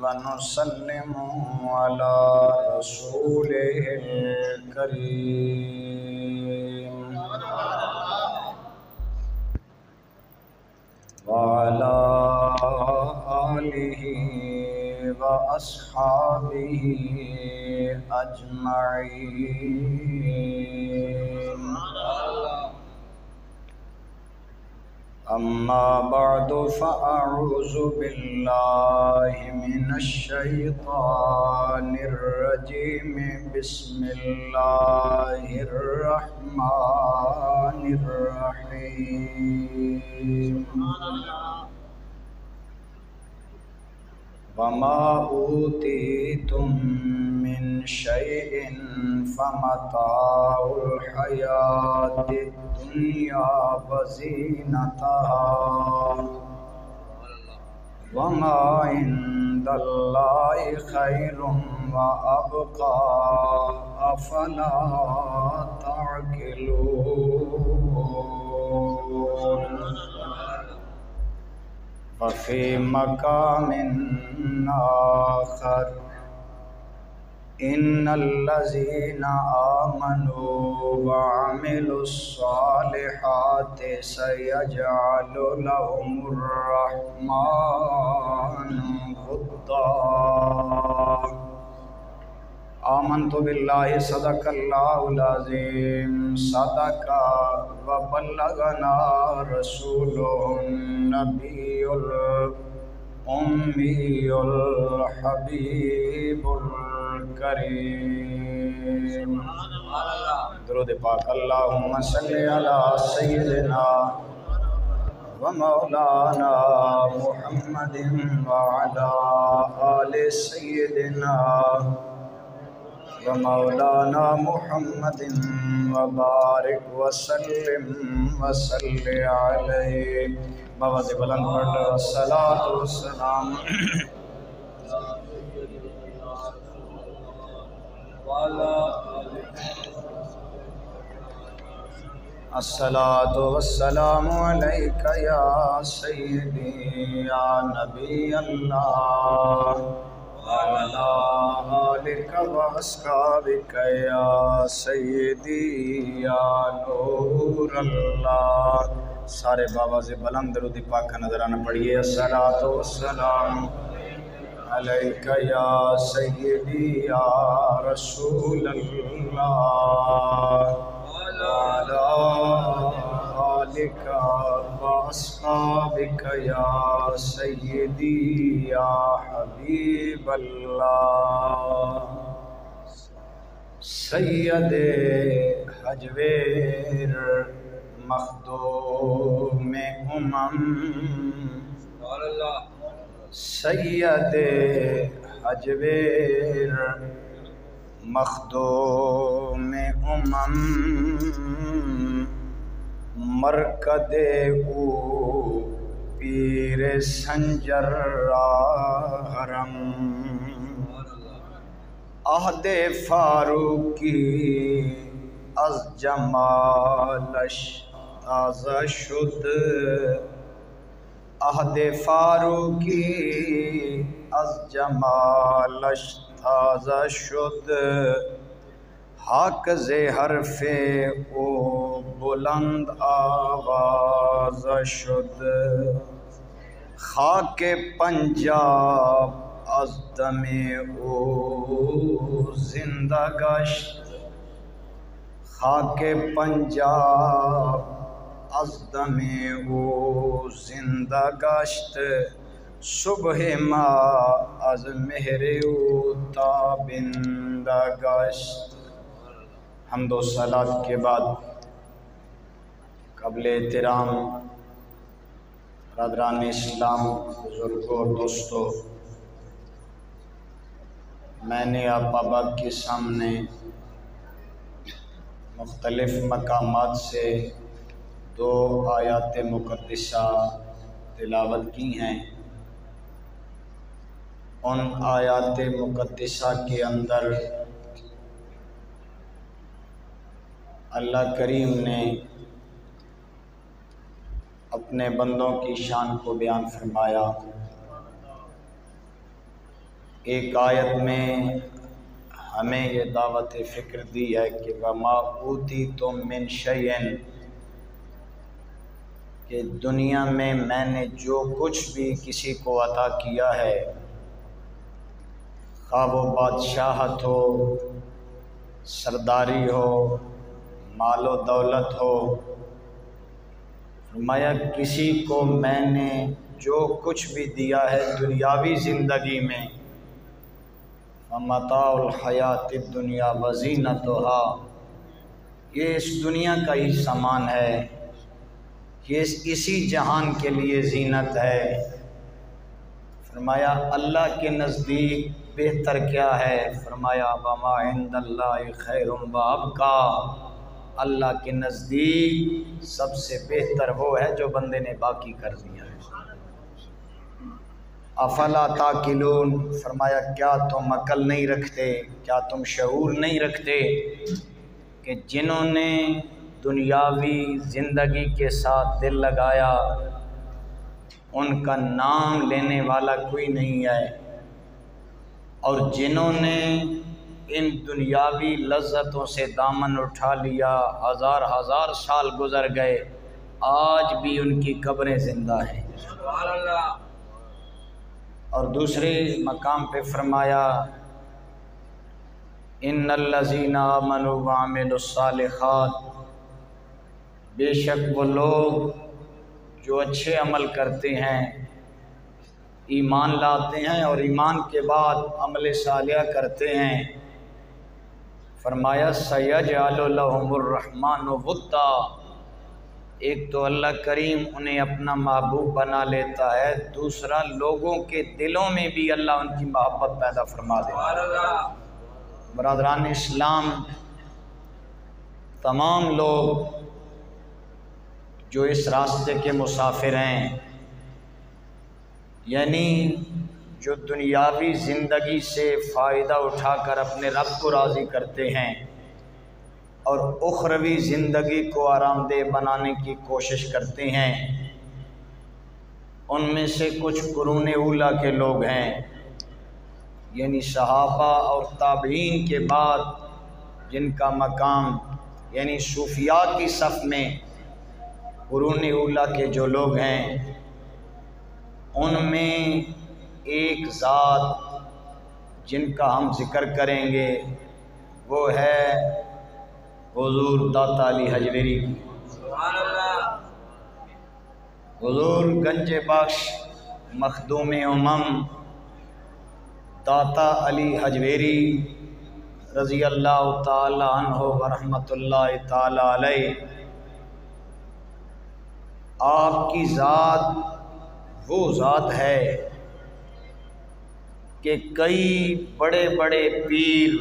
ونسلم على رسوله الكريم وعلى آله وأصحابه أجمعين أما بعد فأعوذ بالله من الشيطان الرجيم بسم الله الرحمن الرحيم وما أوتيتم من شيء فمتاع الحياة الدنيا وزينتها وما عند الله خير وأبقى أفلا تعقلون وفي مقام آخر إن الذين آمنوا وعملوا الصالحات سيجعل لهم الرحمن ودا آمنت بالله صدق الله العظيم صدق وبلغنا رسوله النبي الأمي الحبيب الكريم درود پاک اللهم صل على سيدنا ومولانا محمد وعلى آل سيدنا ومولانا محمد وبارک وسلم وصل علیہ بابا سے بلند پڑھ لو الصلاۃ والسلام الصلاۃ والسلام علیک یا سیدی یا نبی اللہ وعلى آلك وأصحابك يا سيدي يا نور اللہ سارے بابا سے بلند درود پاک کا نظرانہ پڑھیے الصلاۃ والسلام علیک یا سیدی یا رسول اللہ وعلى آلك وأصحابك يا سيدي يا حبيب الله سید حجویر مخدوم سید حجویر مخدوم مرکد او پیر سنجر حرم عہد فاروقی از جمالش تازہ شد عہد فاروقی از جمالش تازہ شد حق ز حرف او بلند آواز شد خاک پنجاب از دم او زندہ گشت خاک پنجاب از دم او زندہ گشت صبح ما از مہر او تابندہ گشت حمد و صلات کے بعد قبل احترام برادران اسلام بزرگوں اور دوستوں میں نے آپ احباب کے سامنے مختلف مقامات سے 2 آیات مقدسہ تلاوت کی ہیں۔ ان آیات مقدسہ کے اندر اللہ کریم نے اپنے بندوں کی شان کو بیان فرمایا۔ ایک آیت میں ہمیں یہ دعوت فکر دی ہے کہ وَمَا أُوتِيتُم مِّن شَيْءٍ، کہ دنیا میں نے جو کچھ بھی کسی کو عطا کیا ہے، خواہ وہ بادشاہت ہو، سرداری ہو، مال و دولت ہو، فرمایا کسی کو میں نے جو کچھ بھی دیا ہے دنیاوی زندگی میں، وَمَتَاعُ الْحَيَاةِ الدُّنْيَا وَزِینَتُهَا، یہ اس دنیا کا ہی سامان ہے، یہ اسی جہان کے لیے زینت ہے۔ فرمایا اللہ کے نزدیک بہتر کیا ہے؟ فرمایا وَمَا عِندَ اللَّهِ خَيْرٌ وَأَبْقَىٰ، اللہ کے نزدیک سب سے بہتر وہ ہے جو بندے نے باقی کر دیا ہے۔ افلا تاکلون، فرمایا کیا تم عقل نہیں رکھتے، کیا تم شعور نہیں رکھتے کہ جنہوں نے دنیاوی زندگی کے ساتھ دل لگایا ان کا نام لینے والا کوئی نہیں ہے، اور جنہوں نے ان دنیاوی لذتوں سے دامن اٹھا لیا، ہزار ہزار سال گزر گئے، آج بھی ان کی قبریں زندہ ہیں۔ سبحان اللہ۔ اور دوسرے مقام پہ فرمایا ان الذین آمنوا وعملوا الصالحات، بے شک وہ لوگ جو اچھے عمل کرتے ہیں، ایمان لاتے ہیں اور ایمان کے بعد عمل صالح کرتے ہیں، فرمایا سَيَجْعَلُ لَهُمُ الرَّحْمَنُ وُدًّا، ایک تو اللہ کریم انہیں اپنا محبوب بنا لیتا ہے، دوسرا لوگوں کے دلوں میں بھی اللہ ان کی محبت پیدا فرما دیتا ہے۔ برادران اسلام، تمام لوگ جو اس راستے کے مسافر ہیں، یعنی جو دنیاوی زندگی سے فائدہ اٹھا کر اپنے رب کو راضی کرتے ہیں اور اخروی زندگی کو آرام دہ بنانے کی کوشش کرتے ہیں، ان میں سے کچھ قرون اولیٰ کے لوگ ہیں، یعنی صحابہ اور تابعین کے بعد جن کا مقام یعنی صوفیاء کی صف میں قرون اولیٰ کے جو لوگ ہیں، ان میں ایک ذات جن کا ہم ذکر کریں گے وہ ہے حضور داتا علی حجویری کی۔ سبحان اللہ۔ حضور گنج بخش مخدوم امم داتا علی حجویری رضی اللہ تعالی عنہ ورحمۃ اللہ تعالی علیہ، آپ کی ذات وہ ذات ہے کہ کئی بڑے بڑے پیر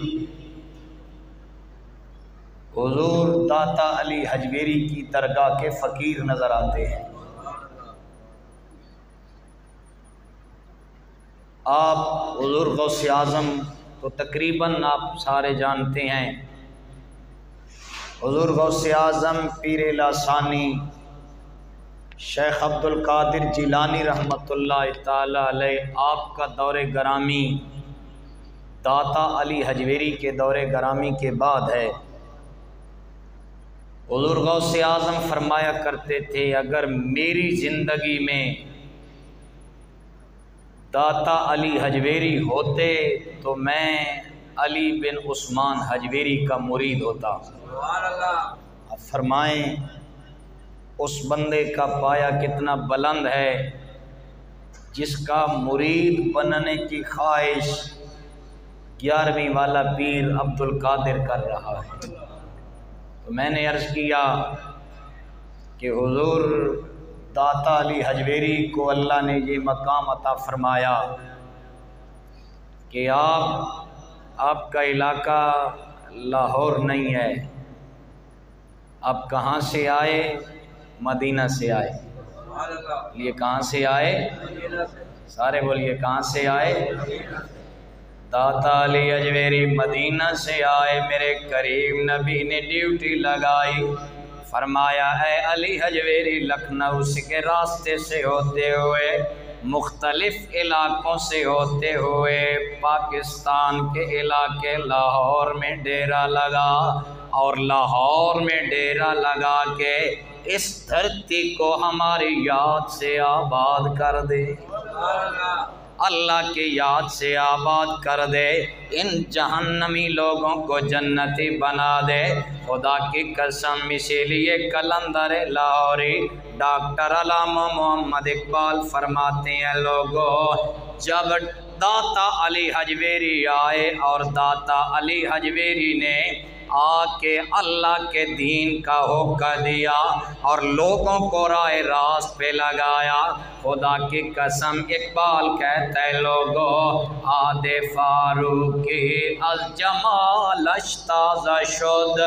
حضور داتا علی حجویری کی درگاہ کے فقیر نظر آتے ہیں۔ آپ حضور غوث اعظم تو تقریباً آپ سارے جانتے ہیں، حضور غوث اعظم پیر لاسانی شیخ عبد القادر جیلانی رحمۃ اللہ تعالی علیہ، آپ کا دور گرامی داتا علی حجویری کے دور گرامی کے بعد ہے۔ حضور غوث اعظم فرمایا کرتے تھے اگر میری زندگی میں داتا علی حجویری ہوتے تو میں علی بن عثمان حجویری کا مرید ہوتا۔ سبحان اللہ۔ اب فرمائیں اس بندے کا پایا کتنا بلند ہے جس کا مرید بننے کی خواہش 11ویں والا پیر عبد القادر کر رہا ہے۔ تو میں نے عرض کیا کہ حضور داتا علی حجویری کو اللہ نے یہ مقام عطا فرمایا کہ آپ کا علاقہ لاہور نہیں ہے، آپ کہاں سے آئے؟ مدینہ سے آئے۔ یہ کہاں سے آئے؟ سارے بولیے کہاں سے آئے؟ داتا علی حجویری مدینہ سے آئے، میرے کریم نبی نے ڈیوٹی لگائی، فرمایا اے علی حجویری لکھنؤ کے راستے سے ہوتے ہوئے مختلف علاقوں سے ہوتے ہوئے پاکستان کے علاقے لاہور میں ڈیرا لگا، اور لاہور میں ڈیرا لگا کے اس دھرتی کو ہماری یاد سے آباد کر دے، اللہ کی یاد سے آباد کر دے، ان جہنمی لوگوں کو جنتی بنا دے، خدا کی قسم۔ اسی لیے قلندر لاہوری ڈاکٹر علامہ محمد اقبال فرماتے ہیں، لوگوں جب داتا علی حجویری آئے اور داتا علی حجویری نے آ کے اللہ کے دین کا حکم دیا اور لوگوں کو راہ راست پہ لگایا، خدا کی قسم اقبال کہتا ہے، لوگوں آد فاروقی از جمال اشتازہ شد،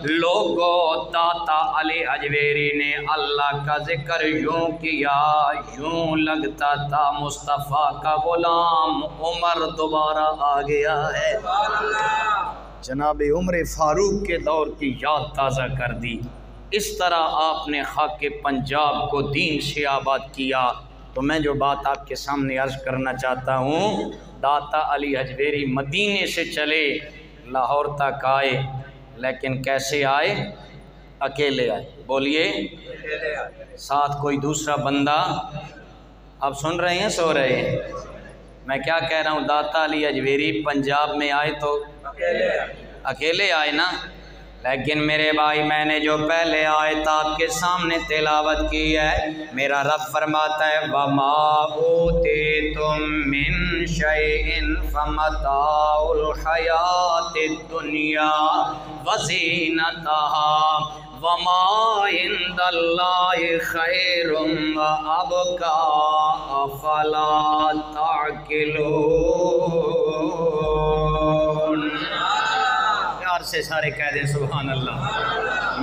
لوگوں داتا علی حجویری نے اللہ کا ذکر یوں کیا، یوں لگتا تھا مصطفیٰ کا غلام عمر دوبارہ آ گیا ہے۔ جناب عمر فاروق کے دور کی یاد تازہ کر دی۔ اس طرح آپ نے خاک پنجاب کو دین سے آباد کیا۔ تو میں جو بات آپ کے سامنے عرض کرنا چاہتا ہوں، داتا علی حجویری مدینے سے چلے لاہور تک آئے، لیکن کیسے آئے؟ اکیلے آئے۔ بولیے، ساتھ کوئی دوسرا بندہ؟ آپ سن رہے ہیں، سو رہے ہیں؟ میں کیا کہہ رہا ہوں، داتا علی حجویری پنجاب میں آئے تو اکیلے آئے نا، لیکن میرے بھائی میں نے جو پہلے آیت آپ کے سامنے تلاوت کی ہے، میرا رب فرماتا ہے وَمَا أُوتِيتُم مِّن شَيْءٍ فَمَتَاعُ الْحَيَاةِ الدُّنْيَا وَزِينَتُهَا وَمَا عِندَ اللَّهِ خَيْرٌ وَأَبْقَىٰ أَفَلَا تَعْقِلُونَ۔ پیار سے سارے کہہ دیں سبحان اللہ۔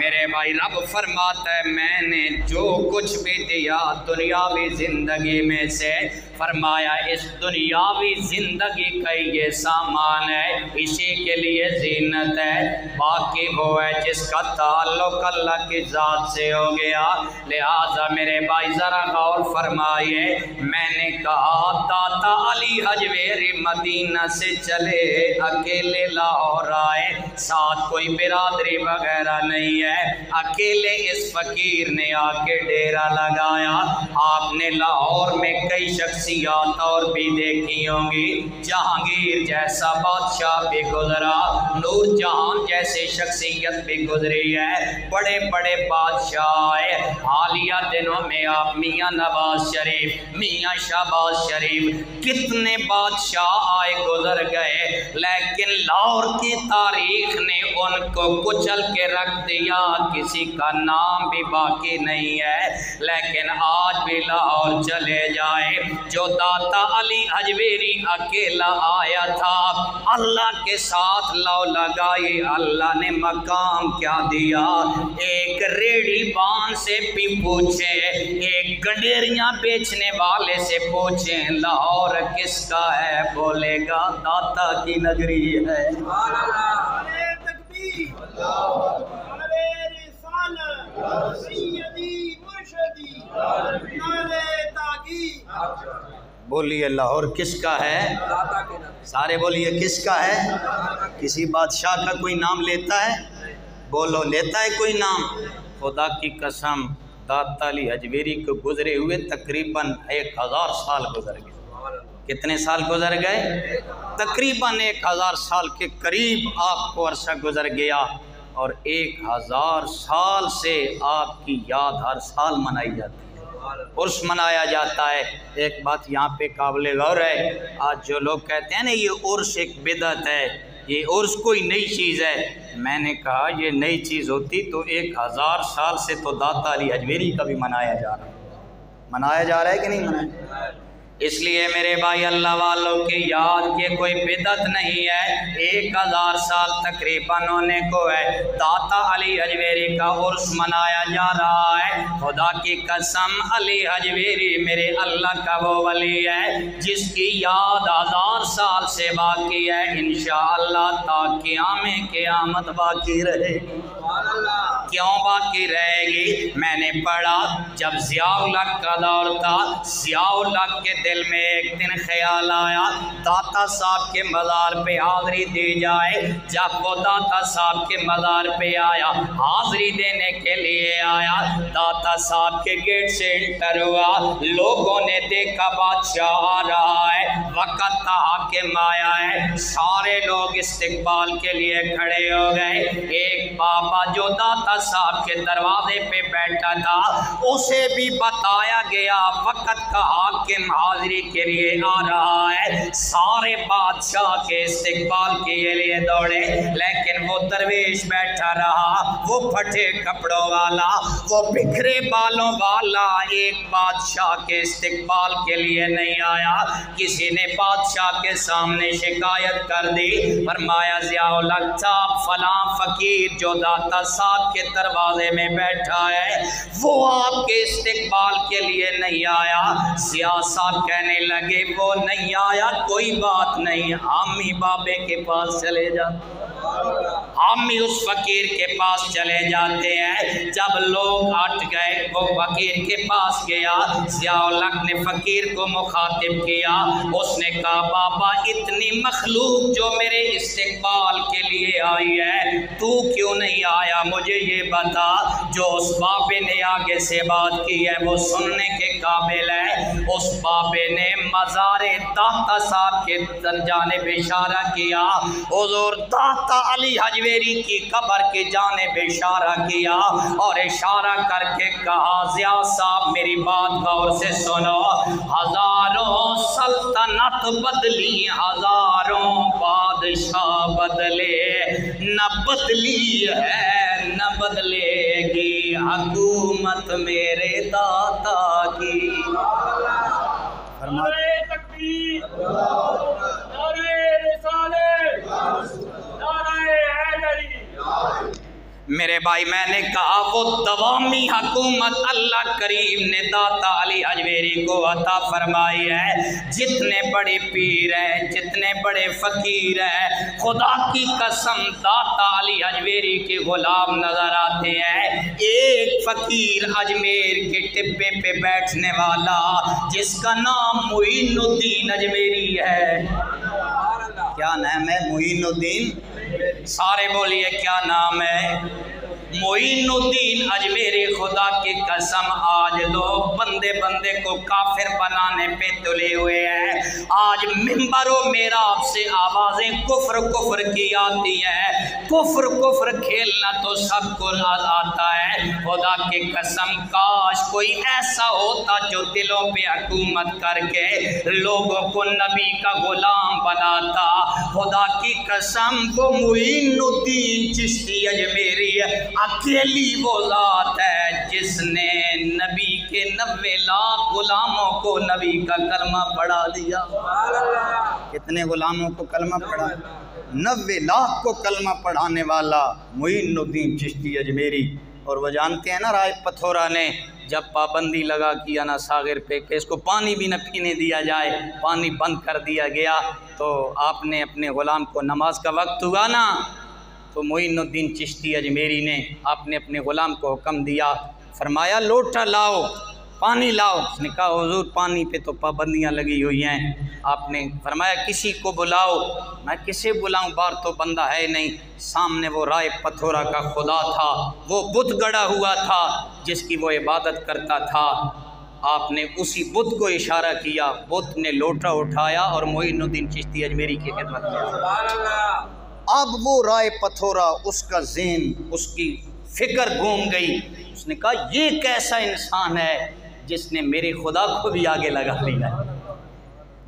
میرے بھائی رب فرماتا ہے میں نے جو کچھ بھی دیا دنیاوی زندگی میں سے، فرمایا اس دنیاوی زندگی کا یہ سامان ہے، اسی کے لیے زینت ہے، باقی وہ ہے جس کا تعلق اللہ کی ذات سے ہو گیا۔ لہٰذا میرے بھائی ذرا غور فرمائیے، میں نے کہا داتا علی حجویری مدینہ سے چلے اکیلے لاہور آئے، ساتھ کوئی برادری وغیرہ نہیں ہے، اکیلے اس فقیر نے آ کے ڈیرا لگایا۔ آپ نے لاہور میں کئی شخصیات اور بھی دیکھی ہوں گی، جہانگیر جیسا بادشاہ بھی گزرا، نور جہاں جیسے شخصیت بھی گزری ہے، بڑے بڑے بادشاہ آئے۔ حالیہ دنوں میں آپ میاں نواز شریف، میاں شہباز شریف، کتنے بادشاہ آئے گزر گئے، لیکن لاہور کی تاریخ نے ان کو کچل کے رکھ دیا، کسی کا نام بھی باقی نہیں ہے۔ لیکن آج بھی لاہور چلے جائے، جو داتا علی حجویری اکیلا آیا تھا، اللہ کے ساتھ لو لگائی، اللہ نے مقام کیا دیا۔ ایک ریڑھی بان سے بھی پوچھے، ایک گنڈیریاں بیچنے والے سے پوچھیں لاہور کس کا ہے، بولے گا داتا کی نگری ہے۔ بولیے لاہور کس کا ہے؟ سارے بولیے کس کا ہے؟ کسی بادشاہ کا کوئی نام لیتا ہے؟ بولو لیتا ہے کوئی نام؟ خدا کی قسم داتا علی حجویری کو گزرے ہوئے تقریباً 1000 سال گزر گئے۔ کتنے سال گزر گئے؟ تقریباً 1000 سال کے قریب آپ کو عرصہ گزر گیا، اور 1000 سال سے آپ کی یاد ہر سال منائی جاتی ہے، عرس منایا جاتا ہے۔ ایک بات یہاں پہ قابل غور ہے، آج جو لوگ کہتے ہیں نا یہ عرس ایک بدعت ہے، یہ عرس کوئی نئی چیز ہے، میں نے کہا یہ نئی چیز ہوتی تو 1000 سال سے تو داتا علی حجویری کا بھی منایا جا رہا ہے کہ نہیں منایا؟ اس لیے میرے بھائی اللہ والوں کی یاد کے کوئی بدعت نہیں ہے۔ 1000 سال تقریباً ہونے کو ہے، داتا علی حجویری کا عرس منایا جا رہا ہے۔ خدا کی قسم علی حجویری میرے اللہ کا وہ ولی ہے جس کی یاد 1000 سال سے باقی ہے، انشاءاللہ تا قیام قیامت باقی رہے۔ کیوں باقی رہے گی؟ میں نے پڑھا جب ضیاء الحق کا دور تھا، ضیاء الحق کے دل میں ایک دن خیال آیا داتا صاحب کے مزار پہ حاضری دی جائے۔ جب وہ داتا صاحب کے مزار پہ آیا، حاضری دینے کے لیے آیا، داتا صاحب کے گیٹ سے انٹر ہوا، لوگوں نے دیکھا بادشاہ آ رہا ہے، وقت کا حاکم آیا ہے، سارے لوگ استقبال کے لیے کھڑے ہو گئے۔ ایک بابا جو داتا صاحب کے دروازے پہ بیٹھا تھا، اسے بھی بتایا گیا وقت کا حاکم حاضری کے لیے آ رہا ہے، سارے بادشاہ کے استقبال کے لیے دوڑے، لیکن وہ درویش بیٹھا رہا، وہ پھٹے کپڑوں والا، وہ بکھرے بالوں والا، ایک بادشاہ کے استقبال کے لیے نہیں آیا۔ کسی نے بادشاہ کے سامنے شکایت کر دی، فرمایا ضیاء الحق صاحب فلاں فقیر جو داتا صاحب کے دروازے میں بیٹھا ہے وہ آپ کے استقبال کے لیے نہیں آیا۔ ضیاء صاحب کہنے لگے وہ نہیں آیا کوئی بات نہیں، ہم ہی بابے کے پاس چلے جاتے، ہم ہی اس فقیر کے پاس چلے جاتے ہیں۔ جب لوگ ہٹ گئے وہ فقیر کے پاس گیا، ضیاء الحق نے فقیر کو مخاطب کیا، اس نے کہا بابا اتنی مخلوق جو میرے استقبال کے لیے آئی ہے تو کیوں نہیں آیا؟ مجھے یہ بتا، جو اس بابے نے آگے سے بات کی ہے وہ سننے کے قابل ہے۔ اس بابے نے مزار داتا صاحب کے جانب اشارہ کیا، حضور داتا علی حجویری کی قبر کی جانب اشارہ کیا، اور اشارہ کر کے کہا ضیاء صاحب میری بات غور سے سنو، ہزاروں سلطنت بدلی، ہزاروں بادشاہ بدلے، نہ بدلی ہے نہ بدلے گی حکومت میرے داتا کی۔ نعرہ تکبیر، نعرہ رسالت، نعرہ حیدری۔ میرے بھائی میں نے کہا وہ دوامی حکومت اللہ کریم نے داتا علی حجویری کو عطا فرمائی ہے۔ جتنے بڑے پیر ہیں، جتنے بڑے فقیر ہیں، خدا کی قسم داتا علی حجویری کے غلام نظر آتے ہیں۔ ایک فقیر اجمیر کے ٹبے پہ بیٹھنے والا جس کا نام معین الدین اجمیری ہے، کیا نام ہے؟ معین الدین، سارے بولیے کیا نام ہے؟ معین الدین اجمیری۔ خدا کی قسم آج لوگ بندے بندے کو کافر بنانے پہ تلے ہوئے ہیں، آج منبر و محراب سے آوازیں کفر کفر کی آتی ہیں، کفر کفر کھیلنا تو سب کو آتا ہے۔ خدا کی قسم کاش کوئی ایسا ہوتا جو دلوں پہ حکومت کر کے لوگوں کو نبی کا غلام بناتا۔ خدا کی قسم وہ معین الدین چشتی اجمیری اکیلی وہ ذات ہے جس نے نبی کے 90 لاکھ غلاموں کو نبی کا کلمہ پڑھا دیا۔ کتنے غلاموں کو کلمہ پڑھا؟ 90 لاکھ کو کلمہ پڑھانے والا معین الدین چشتی اجمیری۔ اور وہ جانتے ہیں نا رائے پتھورا نے جب پابندی لگا کیا نا ساغر پہ کہ اس کو پانی بھی نہ پینے دیا جائے، پانی بند کر دیا گیا، تو آپ نے اپنے غلام کو نماز کا وقت ہوا نا تو معین الدین چشتی اجمیری نے آپ نے اپنے غلام کو حکم دیا، فرمایا لوٹا لاؤ، پانی لاؤ۔ اس نے کہا حضور پانی پہ تو پابندیاں لگی ہوئی ہیں۔ آپ نے فرمایا کسی کو بلاؤ۔ میں کسے بلاؤں؟ باہر تو بندہ ہے نہیں۔ سامنے وہ رائے پتھورا کا خدا تھا، وہ بت گڑا ہوا تھا جس کی وہ عبادت کرتا تھا۔ آپ نے اسی بت کو اشارہ کیا، بت نے لوٹا اٹھایا اور معین الدین چشتی اجمیری کی خدمت میں۔ اب وہ رائے پتھورا اس کا ذہن، اس کی فکر گھوم گئی۔ اس نے کہا یہ کیسا انسان ہے جس نے میرے خدا کو بھی آگے لگا لیا،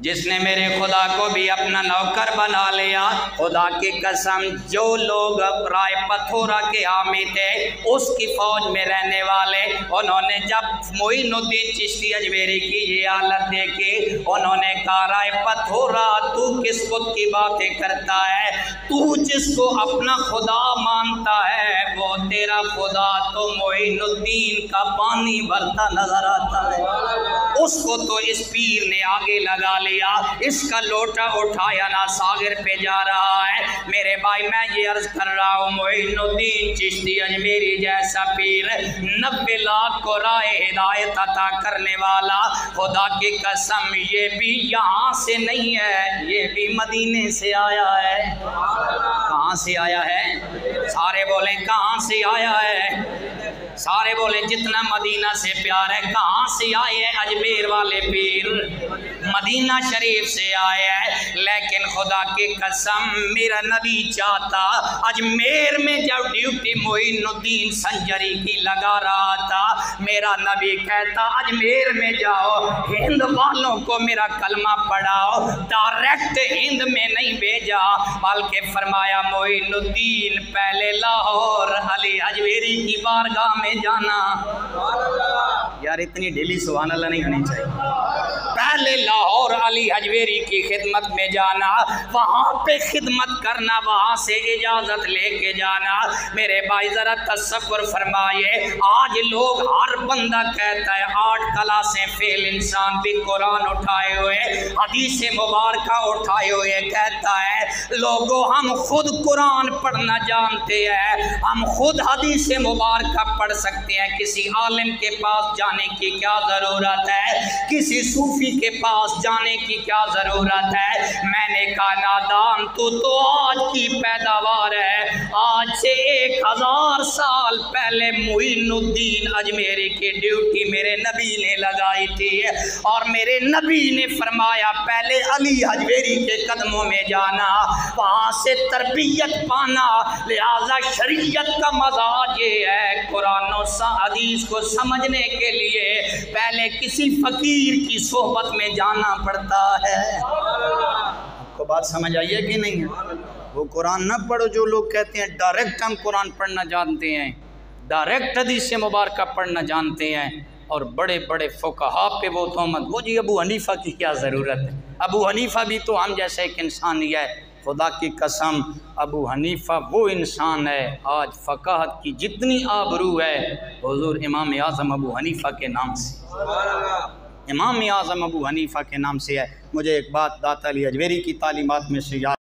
جس نے میرے خدا کو بھی اپنا نوکر بنا لیا۔ خدا کی قسم جو لوگ رائے پتھورا کے حامی تھے، اس کی فوج میں رہنے والے، انہوں نے جب معین الدین چشتی اجمیری کی یہ حالت دیکھی، انہوں نے کہا رائے پتھورا تو کس بت کی باتیں کرتا ہے؟ تو جس کو اپنا خدا مانتا ہے وہ تیرا خدا تو معین الدین کا پانی بھرتا نظر آتا ہے، اس کو تو اس پیر نے آگے لگا لیا، اس کا لوٹا اٹھایا نا ساغر پہ جا رہا ہے۔ میرے بھائی میں یہ عرض کر رہا ہوں، معین الدین چشتی اجمیری جیسا پیر 90 لاکھ کو راہ ہدایت عطا کرنے والا، خدا کی قسم یہ بھی یہاں سے نہیں ہے، یہ بھی مدینے سے آیا ہے۔ کہاں سے آیا ہے؟ سارے بولیں کہاں سے آیا ہے؟ سارے بولیں جتنا مدینہ سے پیار ہے۔ کہاں سے آئے ہیں؟ اجمیر والے پیر مدینہ شریف سے آئے ہیں، لیکن خدا کی قسم میرا نبی چاہتا اجمیر میں جب ڈیوٹی معین الدین سنجری کی لگا رہا تھا، میرا نبی کہتا اجمیر میں جاؤ، ہند والوں کو میرا کلمہ پڑھاؤ، ڈائریکٹ ہند میں نہیں بھیجا، بلکہ فرمایا معین الدین پہلے لاہور علی اجمیری کی بارگاہ میں جانا۔ یار اتنی ڈھیلی سبحان اللہ نہیں ہونی چاہیے۔ پہلے لاہور علی اجمیری کی خدمت میں جانا، وہاں پہ خدمت کرنا، وہاں سے اجازت لے کے جانا۔ میرے بھائی ذرا تصور فرمائیے، آج لوگ ہر بندہ کہتا ہے 8 کلاسیں فیل انسان بھی قرآن اٹھائے ہوئے، حدیث مبارکہ اٹھائے ہوئے کہتا ہے لوگوں ہم خود قرآن پڑھنا جانتے ہیں، ہم خود حدیث مبارکہ پڑھ سکتے ہیں، کسی عالم کے پاس جانے کی کیا ضرورت ہے، کسی صوفی کے پاس جانے کی کیا ضرورت ہے۔ میں نے کہا نادان تو آج کی پیداوار ہے، آج سے 1000 سال پہلے معین الدین اجمیری کی ڈیوٹی میرے نبی نے لگائی تھی، اور میرے نبی نے فرمایا پہلے علی اجمیری کے قدموں میں جانا، وہاں سے تربیت پانا۔ لہذا شریعت کا مزاج یہ ہے، قرآن و حدیث کو سمجھنے کے لیے پہلے کسی فقیر کی صحبت میں جانا پڑتا ہے۔ آپ کو بات سمجھ آئیے کہ نہیں ہے؟ وہ قرآن نہ پڑھو جو لوگ کہتے ہیں ڈائریکٹ ہم قرآن پڑھنا جانتے ہیں، ڈائریکٹ حدیث مبارکہ پڑھنا جانتے ہیں، اور بڑے بڑے فقہا پہ وہ تہمت، وہ جی ابو حنیفہ کی کیا ضرورت ہے، ابو حنیفہ بھی تو ہم جیسے ایک انسان ہی ہے۔ خدا کی قسم ابو حنیفہ وہ انسان ہے، آج فقاہت کی جتنی آبرو ہے حضور امام اعظم ابو حنیفہ کے نام سے، امام اعظم ابو حنیفہ کے نام سے ہے۔ مجھے ایک بات داتا علی اجمیری کی تعلیمات میں سے یاد